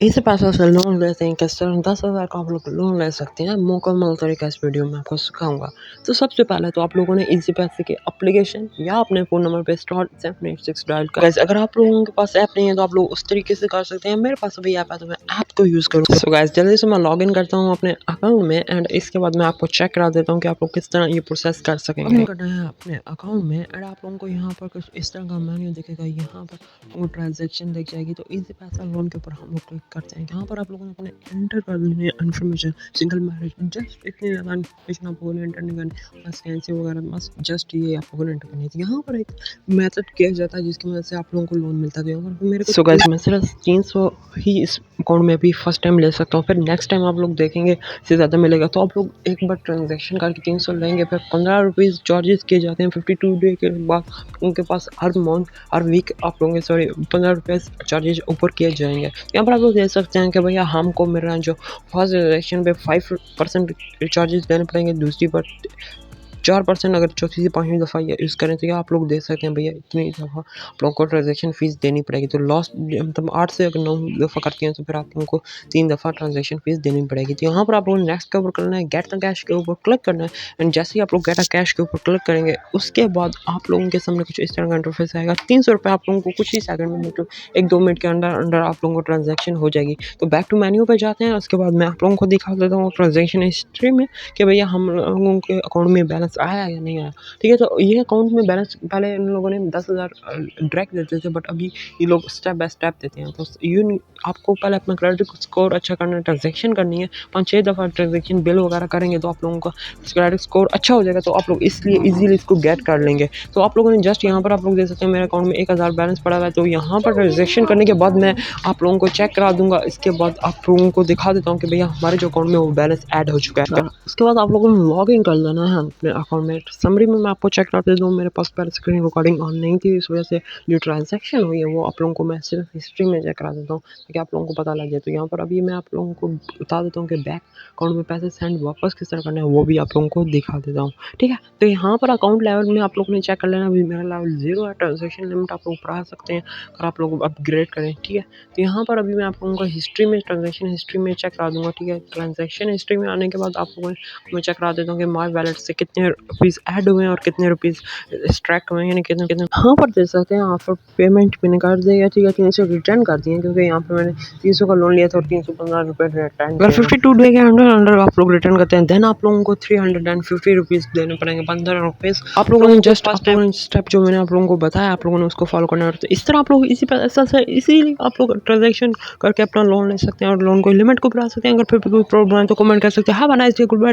इसी पैसा से लोन लेते हैं किस तरह 10,000 का आप लोग लोन ले सकते हैं मुकम्मल तरीका इस वीडियो में आपको सिखाऊंगा। तो सबसे पहले तो आप लोगों ने इजी पैसे के एप्लीकेशन या अपने फ़ोन नंबर पे *786 डायल कर। गाइस अगर आप लोगों के पास ऐप नहीं है तो आप लोग उस तरीके से कर सकते हैं। मेरे पास अभी ऐप है तो मैं ऐप को यूज़ करूँगा। सो गाइस जल्दी से मैं लॉग इन करता हूँ अपने अकाउंट में एंड इसके बाद मैं आपको चेक करा देता हूँ कि आप लोग किस तरह ये प्रोसेस कर सकेंगे। करना है अपने अकाउंट में एंड आप लोगों को यहाँ पर कुछ इस तरह का मेन्यू दिखेगा। यहाँ पर ट्रांजेक्शन दिख जाएगी तो इजी पैसा लोन के ऊपर हम लोग क्लिक करते हैं। यहाँ पर आप लोगों ने अपने एंटर कर देनी है इन्फॉर्मेशन, सिंगल मैरिज, जस्ट इतनी ज़्यादा इन्फॉर्मेशन आप लोगों ने एंटर नहीं करनी, बस कैंसी वगैरह बस जस्ट ये आप लोगों ने एंटर करनी है। यहाँ पर एक मेथड किया जाता है जिसकी वजह से आप लोगों को लोन मिलता है। यहाँ पर मेरे को गाइस मैं सिर्फ 300 ही इस अकाउंट में भी फर्स्ट टाइम ले सकता हूँ, फिर नेक्स्ट टाइम आप लोग देखेंगे से ज़्यादा मिलेगा। तो आप लोग एक बार ट्रांजेक्शन करके 300 लेंगे, फिर 15 रुपीज़ चार्जेस किए जाते हैं 52 डे के बाद उनके पास हर मंथ हर वीक आप लोगों के 15 रुपये चार्जेस ऊपर किए जाएंगे। यहाँ पर आप लोग देख सकते हैं कि भैया हमको मिल रहा है जो फर्स्ट ट्रांजेक्शन पे 5% चार्जेस देने पड़ेंगे, दूसरी पर 4% अगर चौथी से पाँचवीं दफ़ा यूज़ करें तो आप लोग देख सकते हैं भैया इतनी दफ़ा आप लोगों को ट्रांजेक्शन फ़ीस देनी पड़ेगी। तो लास्ट मतलब 8 से अगर 9 दफ़ा करते हैं तो फिर आप लोगों को 3 दफ़ा ट्रांजेक्शन फ़ीस देनी पड़ेगी। तो यहाँ पर आप लोगों को नेक्स्ट के ऊपर करना है, गेट द कैश के ऊपर क्लिक करना है एंड जैसे ही आप लोग गेट द कैश के ऊपर क्लिक करेंगे उसके बाद आप लोगों के सामने कुछ इस तरह का इंटरफेस आएगा। 300 रुपये आप लोगों को कुछ ही सेकंड में तो 1-2 मिनट के अंदर आप लोगों को ट्रांजेक्शन हो जाएगी। तो बैक टू मेन्यू पर जाते हैं। उसके बाद मैं आप लोगों को दिखा देता हूँ ट्रांजेक्शन हिस्ट्री में कि भैया हम लोगों के अकाउंट में बैलेंस आया या नहीं आया। ठीक है, तो ये अकाउंट में बैलेंस पहले इन लोगों ने 10,000 डायरेक्ट देते थे, बट अभी ये लोग स्टेप बाय स्टेप देते हैं। तो ये आपको पहले अपना क्रेडिट स्कोर अच्छा करना है, ट्रांजेक्शन करनी है, 5-6 दफ़ा ट्रांजेक्शन बिल वगैरह करेंगे तो आप लोगों का क्रेडिट स्कोर अच्छा हो जाएगा। तो आप लोग इसलिए इजीली इसको गेट कर लेंगे। तो आप लोगों ने जस्ट यहाँ पर आप लोग देख सकते हैं मेरे अकाउंट में 1,000 बैलेंस पड़ा हुआ है। तो यहाँ पर ट्रांजेक्शन करने के बाद मैं आप लोगों को चेक करा दूंगा। इसके बाद आप लोगों को दिखा देता हूँ कि भैया हमारे जो अकाउंट में वो बैलेंस ऐड हो चुका है। उसके बाद आप लोगों को लॉग इन कर लेना है अपने अकाउंट में। समरी में मैं आपको चेक करते दूँ, मेरे पास पहले स्क्रीन रिकॉर्डिंग ऑन नहीं थी, इस वजह से जो ट्रांजैक्शन हुई है वो आप लोगों को मैं सिर्फ हिस्ट्री में चेक करा देता हूँ ताकि आप लोगों को पता लग जाए। तो यहाँ पर अभी मैं आप लोगों को बता देता हूँ कि बैंक अकाउंट में पैसे सेंड वापस किस तरह करना है वो भी आप लोगों को दिखा देता हूँ। ठीक है, तो यहाँ पर अकाउंट लेवल में आप लोगों ने चेक कर लेना। अभी मेरा लेवल 0 है, ट्रांजेक्शन लिमिट आप लोग बढ़ा सकते हैं अगर आप लोग अपग्रेड करें। ठीक है, तो यहाँ पर अभी मैं आप लोगों को हिस्ट्री में ट्रांजेक्शन हिस्ट्री में चेक करा दूँगा। ठीक है, ट्रांजेक्शन हिस्ट्री में आने के बाद आप लोगों को मैं चेक करा देता हूँ कि माय वैलेट से कितने रुपीज़ ऐड हुए हैं और कितने रुपीज़ एक्सट्रैक्ट हुए हैं, यानी कितने कितने यहाँ पर दे सकते हैं। ऑफर पेमेंट मैंने कर दिया, ठीक है, 300 रिटर्न कर दिए क्योंकि यहाँ पर मैंने 300 का लोन लिया था और 315 रुपये रिटर्न। अगर 52 डे के अंदर आप लोग रिटर्न करते हैं देन आप लोगों को 350 रुपीज़ देने पड़ेंगे, 15 रुपीज़। आप लोगों ने जस्ट स्टेप जो मैंने आप लोगों को बताया आप लोगों ने उसको फॉलो करना है। तो इस तरह आप लोग इसी पैसा से इसीलिए आप लोग ट्रांजेक्शन करके अपना लोन ले सकते हैं और लोन को लिमिट को बढ़ा सकते हैं। अगर फिर भी कोई प्रॉब्लम है तो कमेंट कर सकते हैं। Have a nice day, good bye.